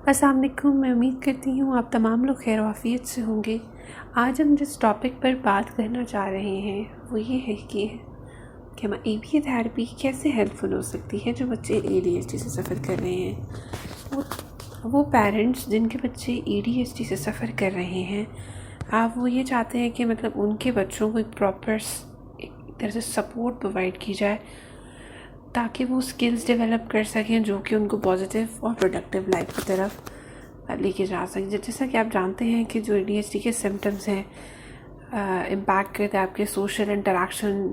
अस्सलाम वालेकुम। मैं उम्मीद करती हूँ आप तमाम लोग खैर आफियत से होंगे। आज हम जिस टॉपिक पर बात करना चाह रहे हैं वो ये है कि हम ABA थेरेपी कैसे हेल्पफुल हो सकती है जो बच्चे ADHD से सफ़र कर रहे हैं। वो पेरेंट्स जिनके बच्चे ADHD से सफ़र कर रहे हैं, आप वो ये चाहते हैं कि मतलब उनके बच्चों को एक प्रॉपर एक तरह से सपोर्ट प्रोवाइड की जाए ताकि वो स्किल्स डेवलप कर सकें जो कि उनको पॉजिटिव और प्रोडक्टिव लाइफ की तरफ लेके जा सकें। जैसा कि आप जानते हैं कि जो ADHD के सिम्टम्स हैं इम्पैक्ट करते हैं आपके सोशल इंटरेक्शन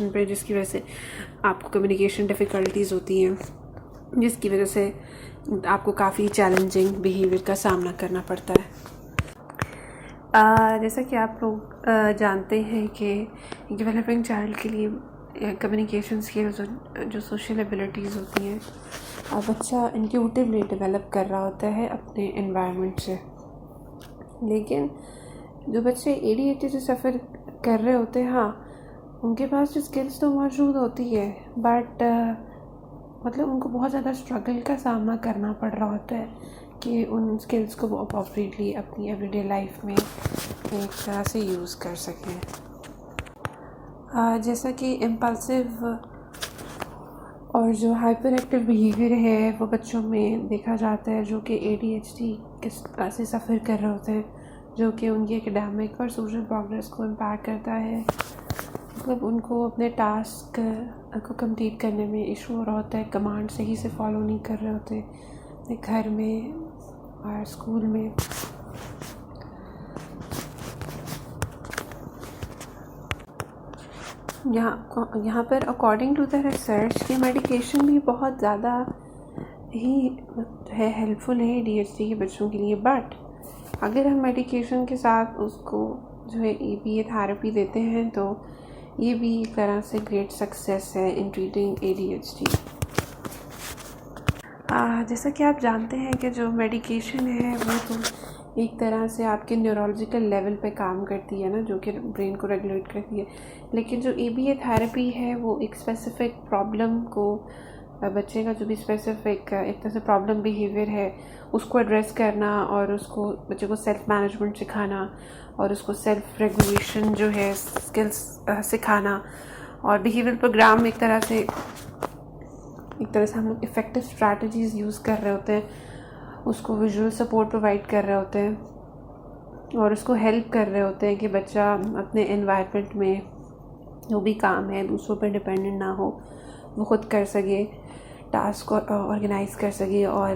पे, जिसकी वजह से आपको कम्युनिकेशन डिफ़िकल्टीज़ होती हैं, जिसकी वजह से आपको काफ़ी चैलेंजिंग बिहेवियर का सामना करना पड़ता है। जैसा कि आप लोग जानते हैं कि डेवलपिंग चाइल्ड के लिए कम्युनिकेशन स्किल्स और जो सोशल एबिलिटीज़ होती हैं बच्चा इंट्यूटिवली डेवलप कर रहा होता है अपने एनवायरनमेंट से। लेकिन जो बच्चे ADHD से सफ़र कर रहे होते हैं, हाँ उनके पास जो स्किल्स तो मौजूद होती है, बट मतलब उनको बहुत ज़्यादा स्ट्रगल का सामना करना पड़ रहा होता है कि उन स्किल्स को वो अप्रोप्रिएटली अपनी एवरीडे लाइफ में एक तरह से यूज़ कर सकें। जैसा कि इम्पल्सिव और जो हाइपर एक्टिव बिहेवियर है वो बच्चों में देखा जाता है जो कि ADHD से सफ़र कर रहे होते हैं, जो कि उनकी एकेडमिक और सोशल प्रोग्रेस को इम्पैक्ट करता है। मतलब उनको अपने टास्क को कंप्लीट करने में इशू हो रहा होता है, कमांड सही से फॉलो नहीं कर रहे होते घर में और स्कूल में। यहाँ पर अकॉर्डिंग टू द रिसर्च कि मेडिकेशन भी बहुत ज़्यादा ही है हेल्पफुल है ADHD के बच्चों के लिए, बट अगर हम मेडिकेशन के साथ उसको जो है ABA थेरेपी देते हैं तो ये भी एक तरह से ग्रेट सक्सेस है इन ट्रीटिंग ADHD। जैसा कि आप जानते हैं कि जो मेडिकेशन है वो तो एक तरह से आपके न्यूरोलॉजिकल लेवल पे काम करती है ना, जो कि ब्रेन को रेगुलेट करती है। लेकिन जो ABA थेरेपी है वो एक स्पेसिफ़िक प्रॉब्लम को बच्चे का जो भी स्पेसिफ़िक एक तरह से प्रॉब्लम बिहेवियर है उसको एड्रेस करना और उसको बच्चे को सेल्फ मैनेजमेंट सिखाना और उसको सेल्फ रेगुलेशन जो है स्किल्स सिखाना और बिहेवियर प्रोग्राम एक तरह से हम लोग इफ़ेक्टिव स्ट्रैटेजीज़ यूज़ कर रहे होते हैं, उसको विजुअल सपोर्ट प्रोवाइड कर रहे होते हैं और उसको हेल्प कर रहे होते हैं कि बच्चा अपने एनवायरनमेंट में जो भी काम है दूसरों पर डिपेंडेंट ना हो, वो खुद कर सके, टास्क को ऑर्गेनाइज़ कर सके और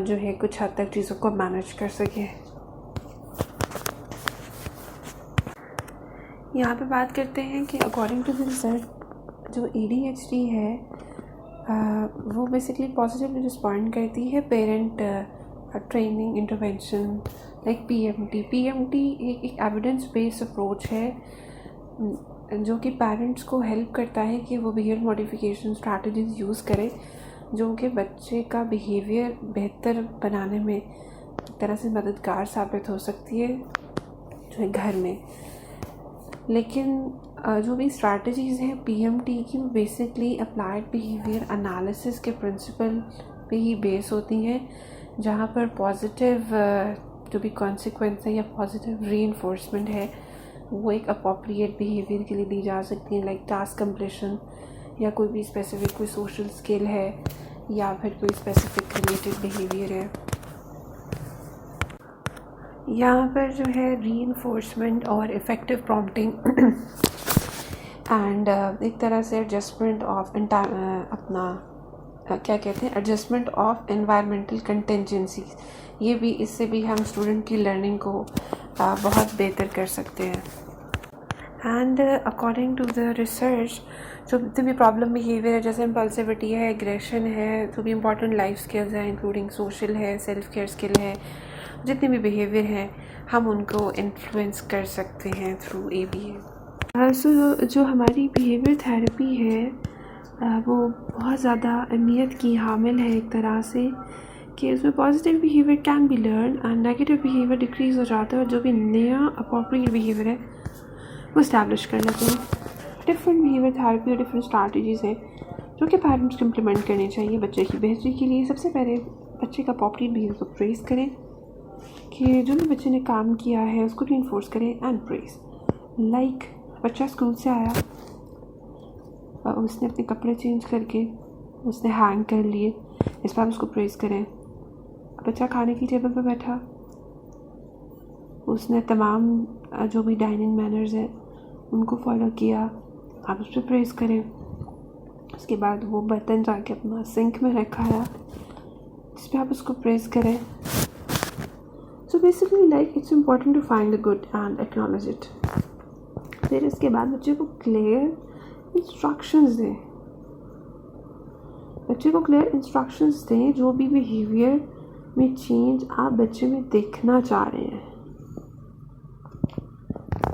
जो है कुछ हद तक चीज़ों को मैनेज कर सके। यहाँ पे बात करते हैं कि अकॉर्डिंग टू द रिसर्च जो ADHD है वो बेसिकली पॉजिटिवली रिस्पॉन्ड करती है parent training intervention like PMT एक एविडेंस बेस्ड अप्रोच है जो कि पेरेंट्स को हेल्प करता है कि वो बिहेवियर मॉडिफिकेशन स्ट्रैटेजीज़ यूज़ करें जो कि बच्चे का बिहेवियर बेहतर बनाने में एक तरह से मददगार साबित हो सकती है जो है घर में। लेकिन जो भी स्ट्रैटेजीज़ हैं PMT की वो बेसिकली अप्लाइड बिहेवियर एनालिसिस के प्रिंसिपल पे ही बेस होती हैं, जहाँ पर पॉजिटिव जो भी कॉन्सिक्वेंस है या पॉजिटिव रीइंफोर्समेंट है वो एक अप्रोप्रिएट बिहेवियर के लिए दी जा सकती है, लाइक टास्क कंप्लीशन या कोई भी स्पेसिफिक कोई सोशल स्किल है या फिर कोई स्पेसिफिक क्रिएटिव बिहेवियर है। यहाँ पर जो है रीइंफोर्समेंट और इफ़ेक्टिव प्रॉम्प्टिंग एंड एक तरह से एडजस्टमेंट ऑफ क्या कहते हैं एडजस्टमेंट ऑफ एनवायरमेंटल कंटेंजेंसी, ये भी इससे भी हम स्टूडेंट की लर्निंग को बहुत बेहतर कर सकते हैं। And according to the research जो जितने भी प्रॉब्लम बिहेवियर है जैसे इम्पल्सिविटी है, एग्रेशन है, जो भी इम्पॉर्टेंट लाइफ स्किल्स हैं इंक्लूडिंग सोशल है, सेल्फ केयर स्किल है, जितने भी बिहेवियर हैं हम उनको इन्फ्लुएंस कर सकते हैं थ्रू ABA। जो हमारी बिहेवियर थेरेपी है वो बहुत ज़्यादा अहमियत की हामिल है एक तरह से कि उसमें positive behaviour can be learn and negative behaviour decrease हो जाता है और जो भी नया अप्रोप्रिएट बिहेवियर है वो इस्टेब्लिश कर लेते हैं। डिफरेंट बिहेवियर थेरेपी और डिफरेंट स्ट्रैटेजीज़ हैं जो कि पेरेंट्स को इम्प्लीमेंट करने चाहिए बच्चे की बेहतरी के लिए। सबसे पहले बच्चे का अप्रोप्रिएट बिहेवियर को प्रेज़ करें कि जो भी बच्चे ने काम किया है उसको रीइंफोर्स करें एंड प्रेज़। लाइक बच्चा स्कूल से आया, उसने अपने कपड़े चेंज करके उसने हैंग कर लिए, इस बार उसको प्रेज़ करें। बच्चा खाने की टेबल पर बैठा, उसने तमाम जो भी डाइनिंग मैनर्स हैं उनको फॉलो किया, आप उस पर प्रेज़ करें। उसके बाद वो बर्तन जाके अपना सिंक में रखा है, इस पर आप उसको प्रेज़ करें। So basically like it's important to find the good and acknowledge it. फिर इसके बाद बच्चे को क्लियर इंस्ट्रक्शंस दें, बच्चे को क्लियर इंस्ट्रक्शंस दें जो भी बिहेवियर में चेंज आप बच्चे में देखना चाह रहे हैं।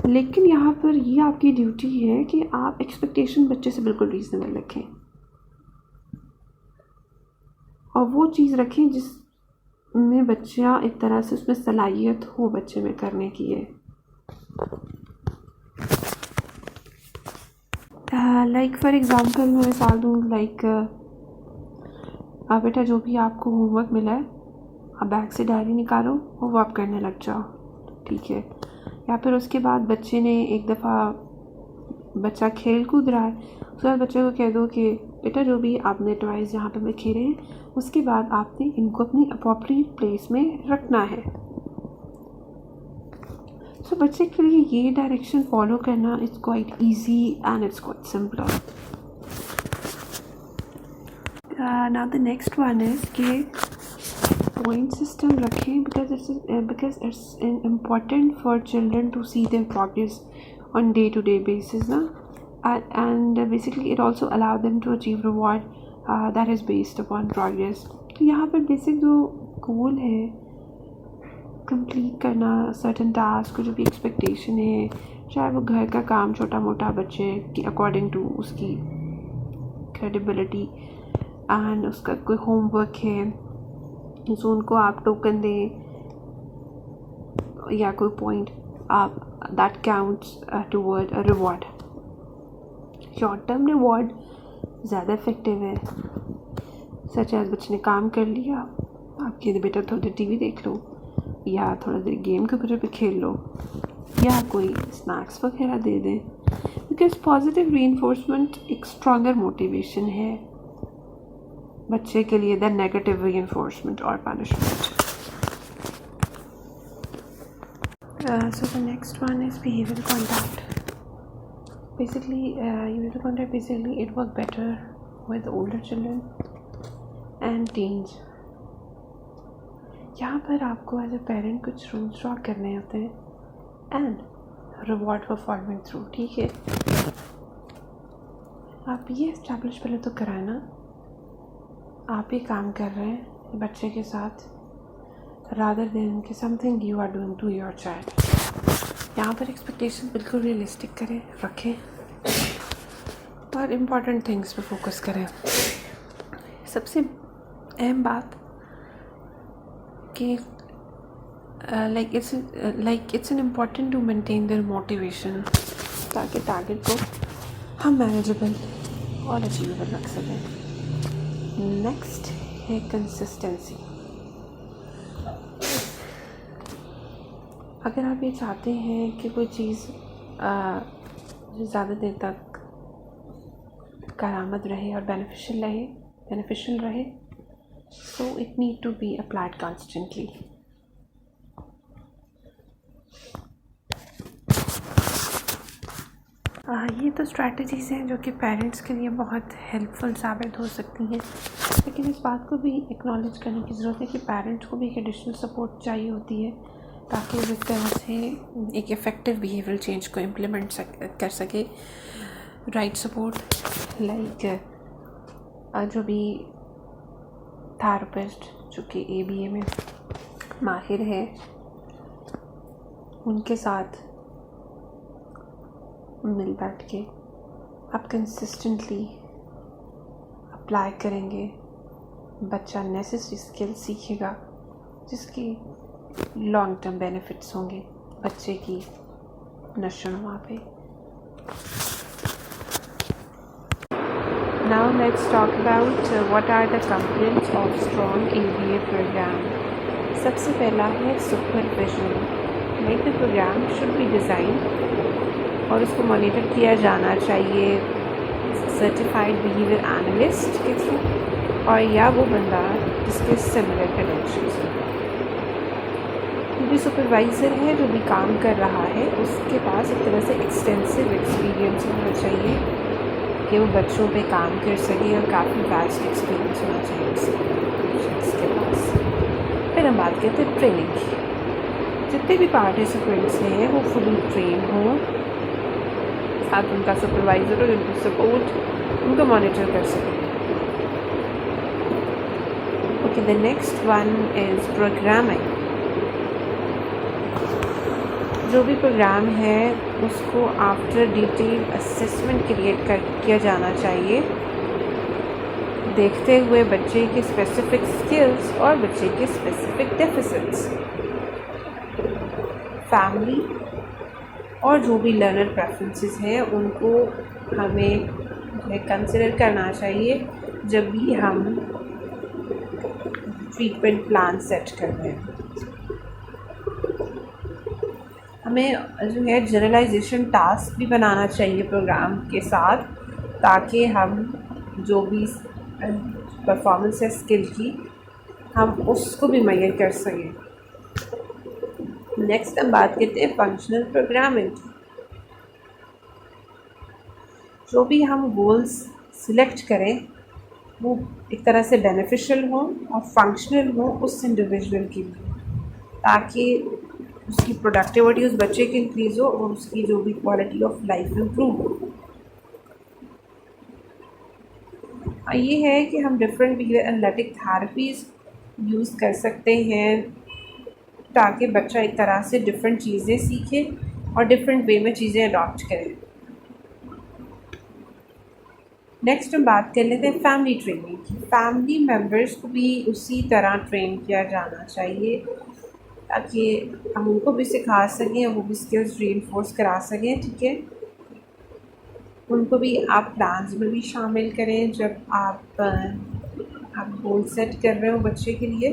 लेकिन यहाँ पर ये आपकी ड्यूटी है कि आप एक्सपेक्टेशन बच्चे से बिल्कुल रीज़नेबल रखें और वो चीज़ रखें जिसमें बच्चा एक तरह से उसमें सलाहियत हो बच्चे में करने की है। लाइक फॉर एग्ज़ाम्पल मैं मिसाल दूँ, लाइक बेटा जो भी आपको होमवर्क मिला है आप बैग से डायरी निकालो और वो आप करने लग जाओ, ठीक है। या फिर उसके बाद बच्चे ने एक दफ़ा बच्चा खेल कूद रहा है, उसके बाद बच्चे को कह दो कि बेटा जो भी आपने टॉयज़ जहाँ पे मैं खेले हैं उसके बाद आपने इनको अपनी अप्रोप्रिएट प्लेस में रखना है। सो बच्चे के लिए ये डायरेक्शन फॉलो करना it's quite easy and it's quite simpler. Now the next one is कि पॉइंट सिस्टम रखें because it's important for children to see their progress on day-to-day basis ना, and basically it also allow them to achieve reward that is based upon progress। तो यहाँ पर basic जो गोल है complete करना certain task, जो भी एक्सपेक्टेशन है, चाहे वो घर का काम छोटा मोटा बच्चे की अकॉर्डिंग टू उसकी क्रेडिबिलिटी एंड उसका कोई होमवर्क है सो उनको आप टोकन दें या कोई पॉइंट आप that counts toward a reward. Short term reward ज़्यादा इफेक्टिव है, सच एज बच्चे ने काम कर लिया, आप कहते बेटा थोड़ी देर टीवी देख लो या थोड़ा देर गेम कंप्यूटर पे खेल लो या कोई स्नैक्स वगैरह दे दें, बिकॉज पॉजिटिव रीइंफोर्समेंट एक स्ट्रॉन्गर मोटिवेशन है बच्चे के लिए देन नेगेटिव रीइंफोर्समेंट और punishment. So the next one is behavioral contact. Basically, behavioral contact basically it works better with older children and teens. यहाँ पर आपको एज ए पेरेंट कुछ रूल्स ड्रॉ करने होते हैं and reward for following through, ठीक है। आप ये एस्टैब्लिश पहले तो कराए ना, आप ही काम कर रहे हैं बच्चे के साथ रादर देन कि something you are doing to your child. यहाँ पर एक्सपेक्टेशन बिल्कुल रियलिस्टिक करें, रखें और इम्पॉर्टेंट थिंग्स पे फोकस करें। सबसे अहम बात कि it's an important to maintain their motivation ताकि टारगेट को हम मैनेजेबल और अचीवेबल रख सकें। नेक्स्ट है कंसिस्टेंसी। अगर आप ये चाहते हैं कि कोई चीज़ ज़्यादा देर तक कारामद रहे और बेनिफिशियल रहे so it need to be applied constantly. ये तो स्ट्रैटेजीज़ हैं जो कि पेरेंट्स के लिए बहुत हेल्पफुल साबित हो सकती हैं, लेकिन इस बात को भी एक्नॉलेज करने की ज़रूरत है कि पेरेंट्स को भी एक एडिशनल सपोर्ट चाहिए होती है ताकि वो इस तरह से एक इफ़ेक्टिव बिहेवियरल चेंज को इम्प्लीमेंट कर सके। राइट सपोर्ट लाइक जो भी थेरेपिस्ट जो कि ABA में माहिर है उनके साथ मिल बैठ के आप कंसिस्टेंटली अप्लाई करेंगे, बच्चा नेसेसरी स्किल सीखेगा जिसकी लॉन्ग टर्म बेनिफिट्स होंगे बच्चे की नशोनुमा पे। Now let's talk about what are the components of strong ABA program. सबसे पहला है supervision. Like the program should be designed और उसको मॉनिटर किया जाना चाहिए सर्टिफाइड बिहेवियर एनालिस्ट के थ्रू और या वो बंदा जिसके सिमिलर क्रेडेंशियल्स हैं। जो भी सुपरवाइज़र है जो भी काम कर रहा है उसके पास एक तरह से एक्सटेंसिव एक्सपीरियंस होना चाहिए कि वो बच्चों पे काम कर सके और काफ़ी वास्ट एक्सपीरियंस होना चाहिए उसके पास। फिर हम बात करते हैं ट्रेनिंग की। जितने भी पार्टिसिपेंट्स हैं वो फुली ट्रेन हों, साथ उनका सुपरवाइज़र और उनकी सपोर्ट उनको मॉनिटर कर सकें। Okay, the next one is programming. जो भी प्रोग्राम है उसको आफ्टर डिटेल असेसमेंट किया जाना चाहिए, देखते हुए बच्चे के स्पेसिफिक स्किल्स और बच्चे के स्पेसिफिक डेफिसिट्स। फैमिली और जो भी लर्नर प्रेफरेंसेस हैं उनको हमें कंसिडर करना चाहिए जब भी हम ट्रीटमेंट प्लान सेट कर रहे हैं। हमें जो है जनरलाइजेशन टास्क भी बनाना चाहिए प्रोग्राम के साथ, ताकि हम जो भी परफॉर्मेंस है स्किल की हम उसको भी मेजर कर सकें। नेक्स्ट हम बात करते हैं फंक्शनल प्रोग्रामिंग। जो भी हम गोल्स सिलेक्ट करें वो एक तरह से बेनिफिशियल हो और फंक्शनल हो उस इंडिविजुअल के लिए, ताकि उसकी प्रोडक्टिविटी उस बच्चे की इंक्रीज़ हो और उसकी जो भी क्वालिटी ऑफ लाइफ इम्प्रूव हो। ये है कि हम different behaviour analytic therapies use कर सकते हैं ताकि बच्चा एक तरह से डिफरेंट चीज़ें सीखे और डिफरेंट वे में चीज़ें अडॉप्ट करें। नेक्स्ट हम बात कर लेते हैं फैमिली ट्रेनिंग की। फैमिली मेम्बर्स को भी उसी तरह ट्रेन किया जाना चाहिए ताकि हम उनको भी सिखा सकें, वो भी स्किल्स रीइंफोर्स करा सकें। ठीक है, उनको भी आप प्लान्स में भी शामिल करें जब आप गोल सेट कर रहे हो बच्चे के लिए।